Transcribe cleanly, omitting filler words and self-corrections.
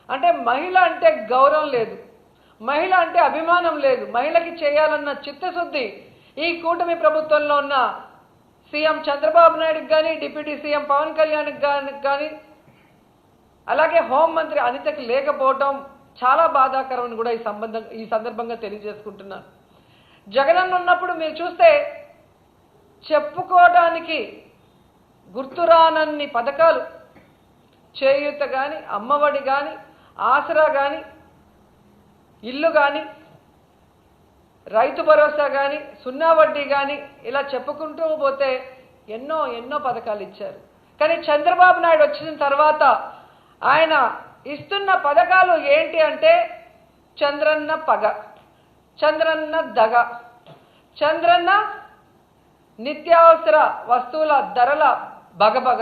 అంటే మహిళ అంటే గౌరవం లేదు, మహిళ అంటే అభిమానం లేదు, మహిళకి చేయాలన్న చిత్తశుద్ధి ఈ కూటమి ప్రభుత్వంలో ఉన్న సీఎం చంద్రబాబు నాయుడుకి కానీ, డిప్యూటీ సీఎం పవన్ కళ్యాణ్కి కానీ, అలాగే హోంమంత్రి అనితకి లేకపోవడం చాలా బాధాకరమని కూడా ఈ సందర్భంగా తెలియజేసుకుంటున్నాను. జగనన్న ఉన్నప్పుడు మీరు చూస్తే చెప్పుకోవడానికి గుర్తురానన్ని పథకాలు, చేయూత కానీ, అమ్మఒడి కానీ, ఆసరా కానీ, ఇల్లు కానీ, రైతు భరోసా కానీ, సున్నా వడ్డీ కానీ, ఇలా చెప్పుకుంటూ పోతే ఎన్నో ఎన్నో పథకాలు ఇచ్చారు. కానీ చంద్రబాబు నాయుడు వచ్చిన తర్వాత ఆయన ఇస్తున్న పథకాలు ఏంటి అంటే చంద్రన్న పగ, చంద్రన్న దగ, చంద్రన్న నిత్యావసర వస్తువుల ధరల బగబగ,